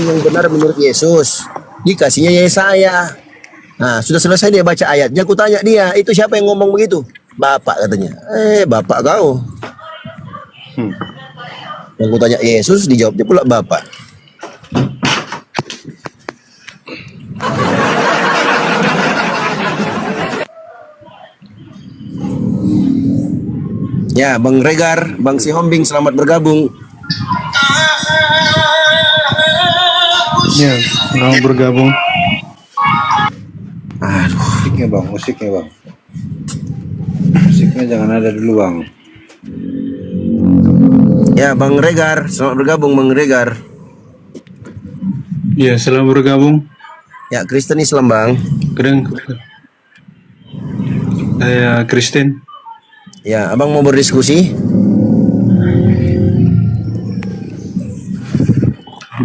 yang benar menurut Yesus. Dikasihnya Yesaya. Nah, sudah selesai dia baca ayatnya, aku tanya dia, itu siapa yang ngomong begitu? Bapak katanya. Bapak kau. Yang aku tanya Yesus, dijawabnya pula Bapak. Ya, Bang Regar, Bang Sihombing, selamat bergabung. Ya, selamat bergabung. Aduh, Musiknya bang. Musiknya jangan ada dulu bang. ya Bang Regar, selamat bergabung Bang Regar. Ya, selamat bergabung. Ya, Kristen Islam Bang. Kadang saya Kristen. Ya, Abang mau berdiskusi?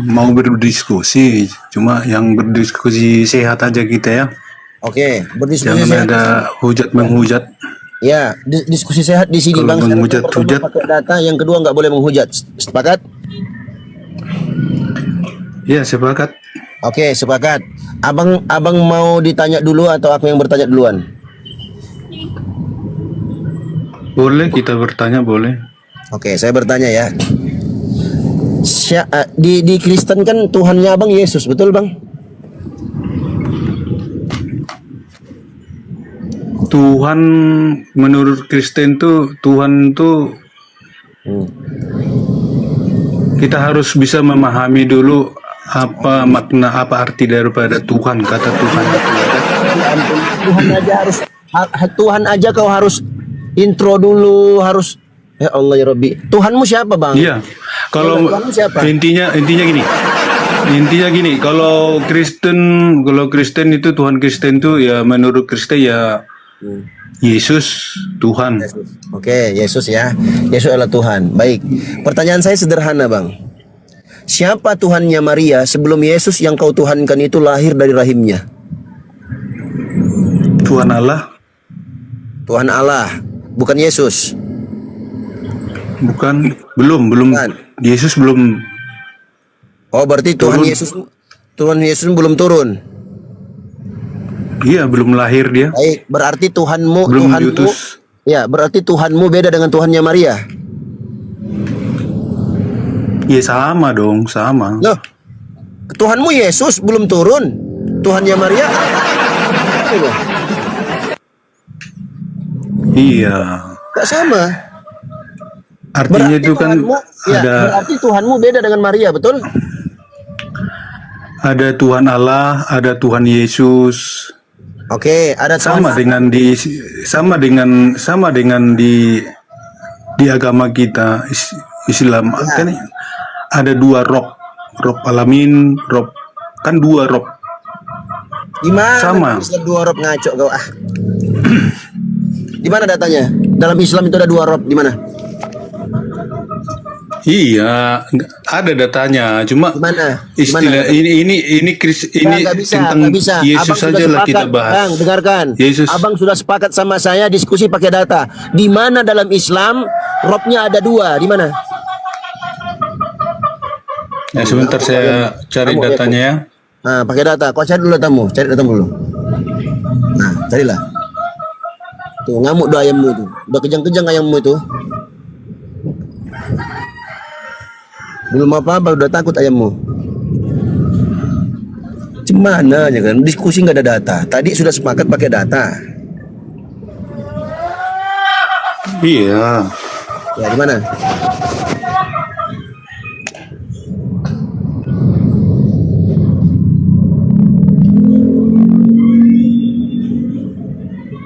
Mau berdiskusi, cuma yang berdiskusi sehat aja kita ya. Oke, berdiskusi Jangan sehat. ada hujat menghujat. Ya, diskusi sehat di sini Kalau Bang. menghujat-hujat. Pakai data, yang kedua nggak boleh menghujat. Sepakat? Ya, sepakat. Oke, sepakat. Abang mau ditanya dulu atau aku yang bertanya duluan? Boleh kita bertanya, boleh. Oke, saya bertanya ya. Di Kristen kan Tuhannya Abang Yesus, betul Bang? Tuhan menurut Kristen tuh Tuhan tuh kita harus bisa memahami dulu apa makna, apa arti daripada Tuhan, kata Tuhan itu. Tuhan aja harus Tuhan aja kau harus intro dulu, harus ya Allah ya Rabbi. Tuhanmu siapa Bang? Iya. Kalau Tuhanmu siapa? intinya gini, kalau Kristen itu Tuhan Kristen tuh ya menurut Kristen ya Yesus Tuhan. Oke, Yesus ya. Yesus adalah Tuhan. Baik. Pertanyaan saya sederhana, Bang. Siapa Tuhannya Maria sebelum Yesus yang kau tuhankan itu lahir dari rahimnya? Tuhan Allah, Tuhan Allah, bukan Yesus. bukan, belum. Bukan. Yesus belum. Oh, berarti Tuhan Yesus belum turun. Iya, belum lahir dia. Baik, berarti Tuhanmu Belum diutus. Ya, berarti Tuhanmu beda dengan Tuhannya Maria. Ya sama dong, sama. Loh, Tuhanmu Yesus belum turun. Tuhannya Maria. Iya. Gak sama. Artinya itu kan berarti Tuhanmu beda dengan Maria, betul? ada Tuhan Allah, ada Tuhan Yesus. Oke, ada Sama Tuhan. dengan di agama kita Islam kan ada dua roh alamin, roh kan dua roh. Gimana? Sama. Islam dua rob ngaco kau ah. Di mana datanya? Dalam Islam itu ada dua rob, di mana? Iya, ada datanya. Cuma Di mana? istilah ini Nggak bisa, tentang nggak bisa. Yesus Abang saja sudah lah kita sepakat. bahas. Bang, dengarkan. Yesus. Abang sudah sepakat sama saya diskusi pakai data. Di mana dalam Islam robnya ada dua? Di mana? Ya, sebentar saya cari Kamu, datanya ya. Nah, pakai data. Kau cari dulu datamu. Cari datamu dulu. Nah, carilah. Tuh, ngamuk tuh ayammu tuh. Udah kejang-kejang ayammu itu. Belum apa-apa, udah takut ayammu. Gimana ya kan? Diskusi nggak ada data. Tadi sudah sepakat pakai data. Iya. Ya, di mana?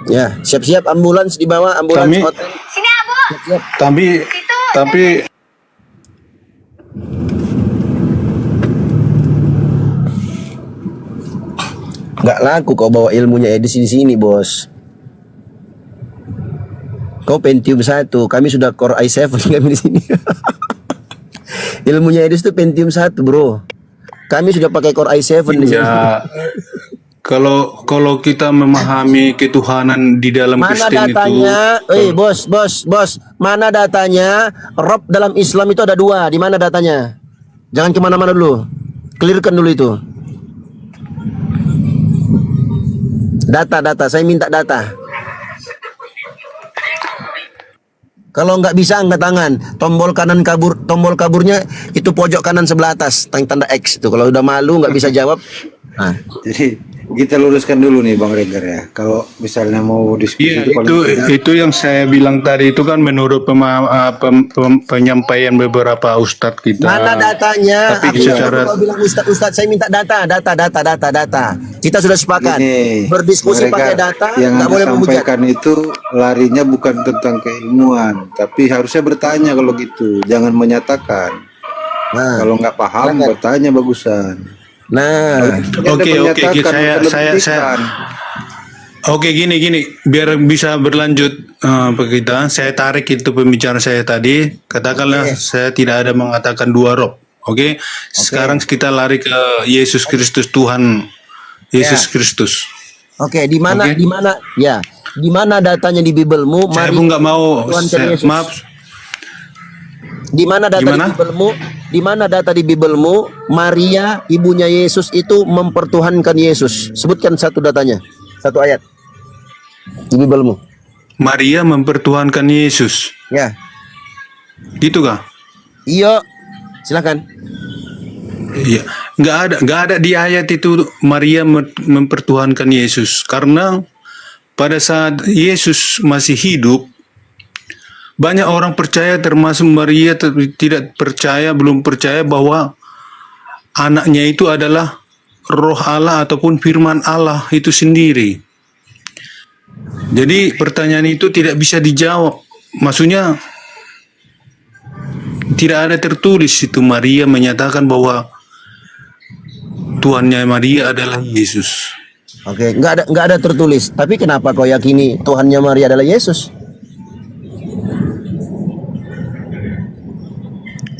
Ya, siap-siap ambulans dibawa, ambulans Kami- hotel. Sini Abu. Siap-siap. Tapi Nggak laku kau bawa ilmunya di sini bos. Kau Pentium 1, kami sudah Core i7 kami di sini. Ilmunya Edis itu Pentium 1, bro. Kami sudah pakai Core i7 di sini. ya kalau kita memahami ketuhanan di dalam Mana Kristen datanya? itu, Bos. Mana datanya? Rob dalam Islam itu ada dua. Di mana datanya? Jangan kemana-mana dulu. Clearkan dulu itu. Data, saya minta data. Kalau nggak bisa angkat tangan, tombol kaburnya itu pojok kanan sebelah atas, tanda X itu. Kalau udah malu nggak bisa jawab, nah. Jadi kita luruskan dulu nih Bang Regar ya. Kalau misalnya mau diskusi Iya, itu paling tidak itu yang saya bilang tadi itu kan menurut penyampaian beberapa ustadz kita. Mana datanya? Tapi Aku secara kalau bilang Ustadz, saya minta data. Kita sudah sepakat. ini, Berdiskusi Bang pakai Regar, data, yang nggak Anda boleh menghujat. sampaikan itu larinya bukan tentang keilmuan, tapi harusnya bertanya kalau gitu, jangan menyatakan. Nah, Kalau nggak paham silakan. bertanya bagusan. Nah, Oke, saya Oke, gini, biar bisa berlanjut kita, saya tarik itu pembicaraan saya tadi. Katakanlah saya tidak ada mengatakan dua roh. Oke, sekarang kita lari ke Yesus Kristus Tuhan, Yesus Kristus. oke, di mana Oke. di mana datanya di Bibelmu? Saya Mari pun nggak mau, Tuhan Tuhan Yesus. maaf. Di mana data Gimana? di Bibelmu? Di mana data di Bibelmu? Maria, ibunya Yesus itu mempertuhankan Yesus. Sebutkan satu datanya, satu ayat di Bibelmu. Maria mempertuhankan Yesus, Ya, gitu kah? iya, silakan. Iya, nggak ada di ayat itu Maria mempertuhankan Yesus, karena pada saat Yesus masih hidup banyak orang percaya termasuk Maria tidak percaya, belum percaya bahwa anaknya itu adalah Roh Allah ataupun Firman Allah itu sendiri. Jadi pertanyaan itu tidak bisa dijawab. Maksudnya tidak ada tertulis itu Maria menyatakan bahwa Tuhannya Maria adalah Yesus. Oke, nggak ada tertulis. Tapi kenapa kau yakini Tuhannya Maria adalah Yesus?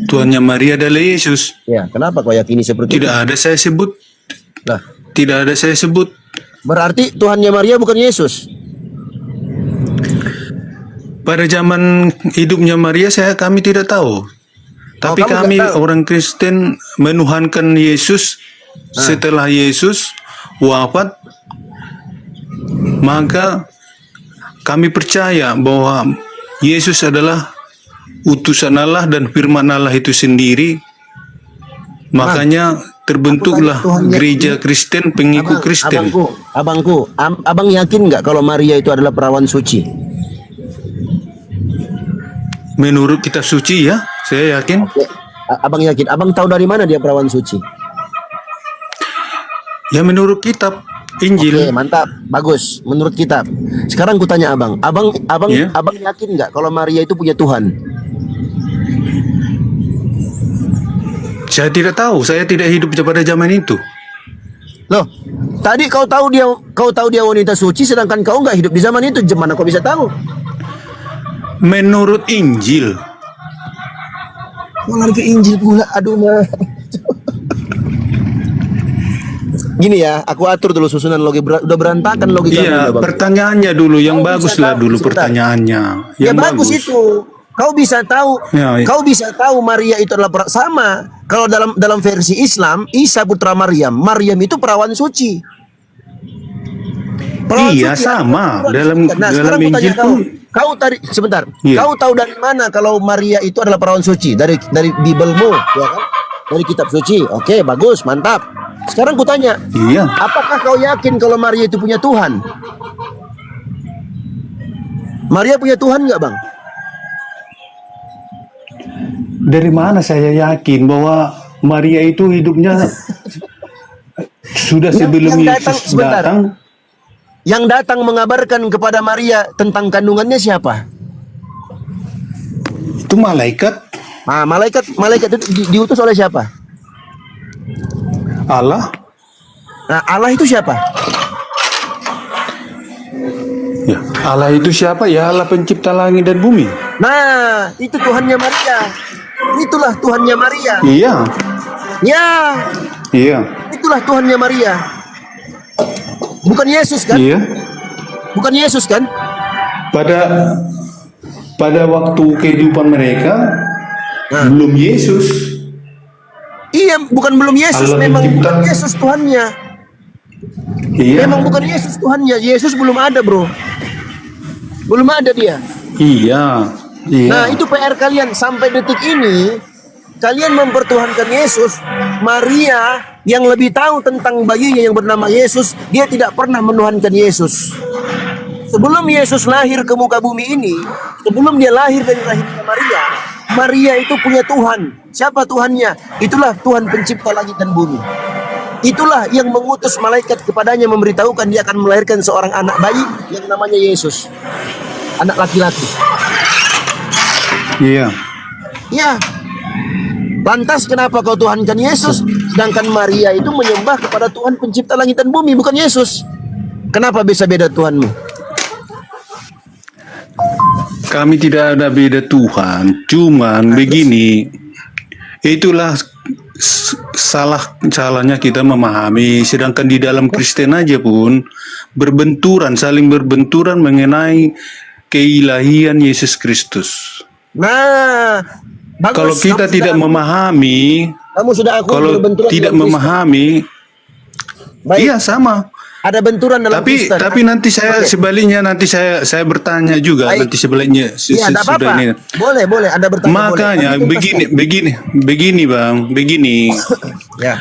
Tuhannya Maria adalah Yesus. Ya, kenapa kau yakini seperti Tidak ada saya sebut. itu? Lah, Tidak ada saya sebut. berarti Tuhannya Maria bukan Yesus. Pada zaman hidupnya Maria kami tidak tahu. Tapi kamu kami nggak tahu? orang Kristen menuhankan Yesus setelah Yesus wafat. Maka kami percaya bahwa Yesus adalah utusan Allah dan firman Allah itu sendiri. Makanya terbentuklah Tuhannya- gereja Kristen, pengikut Kristen. Abangku, abang yakin nggak kalau Maria itu adalah perawan suci? Menurut kitab suci ya, saya yakin. Abang yakin? Abang tahu dari mana dia perawan suci? Ya menurut kitab Injil. Oke, mantap, bagus. Menurut kitab. Sekarang kutanya abang Iya. abang yakin nggak kalau Maria itu punya Tuhan? Saya tidak tahu, saya tidak hidup pada zaman itu. Loh, tadi kau tahu dia wanita suci, sedangkan kau nggak hidup di zaman itu. Gimana kau bisa tahu? Menurut Injil. Kau lari ke Injil pula, aduh mah. Gini ya, aku atur dulu susunan logika. Udah berantakan logika. Iya, pertanyaannya dulu yang Kau bagus bisa lah tahu, dulu sebentar. pertanyaannya. Ya Yang bagus itu. Kau bisa tahu, Ya, ya. kau bisa tahu Maria itu adalah sama. Kalau dalam versi Islam, Isa putra Maryam, Maryam itu perawan suci. Perawan Iya, suci, sama. perawan Dalam- suci. Nah, dalam sekarang kutanya Injil pun- kau tadi sebentar. Iya. Kau tahu dari mana kalau Maria itu adalah perawan suci? Dari Bibelmu, ya kan? Dari kitab suci. Oke, bagus, mantap. Sekarang kutanya, Iya. apakah kau yakin kalau Maria itu punya Tuhan? Maria punya Tuhan nggak, Bang? Dari mana saya yakin bahwa Maria itu hidupnya sudah sebelum yang datang, Yesus sebentar. datang? Yang datang mengabarkan kepada Maria tentang kandungannya siapa? Itu malaikat Nah, malaikat itu diutus oleh siapa? Allah. Nah, Allah itu siapa? Ya, Allah itu siapa? Ya Allah pencipta langit dan bumi. Nah, itu Tuhannya Maria. Itulah Tuhannya Maria. Iya. Ya, Iya. itulah Tuhannya Maria. Bukan Yesus kan? Iya. Bukan Yesus kan? Pada waktu kehidupan mereka belum Yesus. Iya, bukan belum Yesus, Allah memang mencipta- bukan Yesus Tuhannya. Iya. Memang bukan Yesus Tuhannya. Yesus belum ada, bro. Belum ada dia. Iya. Iya. Nah, itu PR kalian sampai detik ini. Kalian mempertuhankan Yesus. Maria yang lebih tahu tentang bayinya yang bernama Yesus, dia tidak pernah menuhankan Yesus. Sebelum Yesus lahir ke muka bumi ini, sebelum dia lahir dari rahimnya Maria, Maria itu punya Tuhan. Siapa Tuhannya? Itulah Tuhan pencipta langit dan bumi. Itulah yang mengutus malaikat kepadanya memberitahukan dia akan melahirkan seorang anak bayi yang namanya Yesus. Anak laki-laki. Iya. Ya. Lantas kenapa kau tuhankan Yesus? Sedangkan Maria itu menyembah kepada Tuhan pencipta langit dan bumi, bukan Yesus. Kenapa bisa beda Tuhanmu? Kami tidak ada beda Tuhan, cuman begini, itulah salahnya kita memahami. Sedangkan di dalam Kristen aja pun saling berbenturan mengenai keilahian Yesus Kristus. Nah, bagus. Kalau kita Kamu tidak sudah- memahami, kamu sudah aku kalau berbenturan tidak dengan Kristen. memahami, Baik, iya sama. ada benturan dalam Kristen. Tapi nanti saya Oke. sebaliknya nanti saya bertanya juga Baik. nanti sebaliknya Iya, tidak apa-apa. sesudah ini. Boleh, Anda bertanya. Makanya boleh. begini Bang, begini. Ya.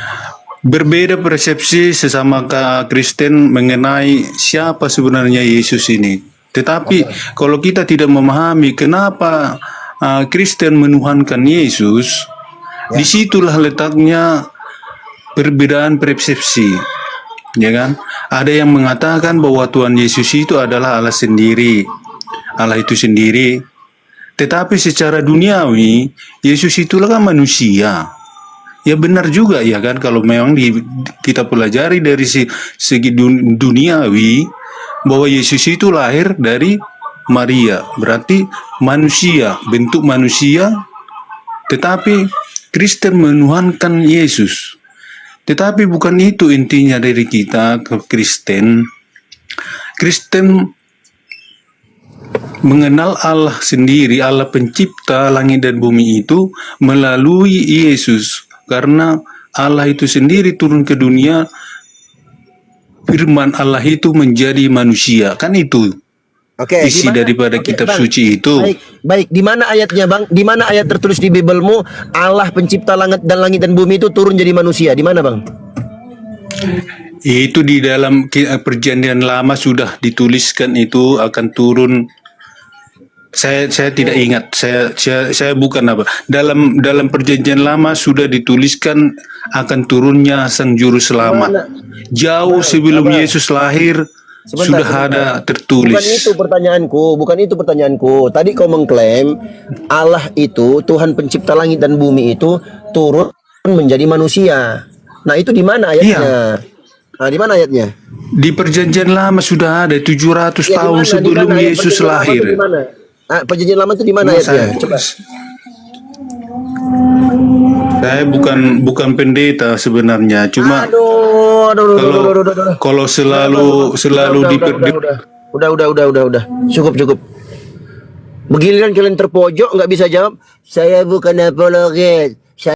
Berbeda persepsi sesama Kristen mengenai siapa sebenarnya Yesus ini. Tetapi kalau kita tidak memahami kenapa Kristen menuhankan Yesus, disitulah letaknya perbedaan persepsi. Ya kan? Ada yang mengatakan bahwa Tuhan Yesus itu adalah Allah sendiri. Allah itu sendiri. Tetapi secara duniawi, Yesus itulah kan manusia. Ya benar juga ya kan, kalau memang kita pelajari dari segi duniawi bahwa Yesus itu lahir dari Maria, berarti manusia, bentuk manusia. Tetapi Kristen menuhankan Yesus. Tetapi bukan itu intinya dari kita ke Kristen. Kristen mengenal Allah sendiri, Allah pencipta langit dan bumi itu melalui Yesus. Karena Allah itu sendiri turun ke dunia, firman Allah itu menjadi manusia. Kan itu Oke, isi daripada kitab Bang. suci itu. Baik. Di mana ayatnya, Bang? Di mana ayat tertulis di Bibelmu Allah pencipta langit dan bumi itu turun jadi manusia? Di mana, Bang? Itu di dalam perjanjian lama sudah dituliskan itu akan turun. Saya tidak ingat. Saya bukan apa. Dalam perjanjian lama sudah dituliskan akan turunnya sang juru selamat. Jauh sebelum Yesus lahir sudah ada tertulis. Bukan itu pertanyaanku. Tadi kau mengklaim Allah itu Tuhan pencipta langit dan bumi itu turun menjadi manusia. Nah, itu di mana ayatnya? Iya. Nah, di mana ayatnya? Di perjanjian lama sudah ada 700 Ya, tahun sebelum ayat Yesus perjanjian lama lahir. itu di mana? Perjanjian lama itu di mana ayatnya? Coba. Saya bukan pendeta sebenarnya, cuma kalau selalu Udah. Cukup. Begiliran kalian terpojok nggak bisa jawab. Saya bukan apologet.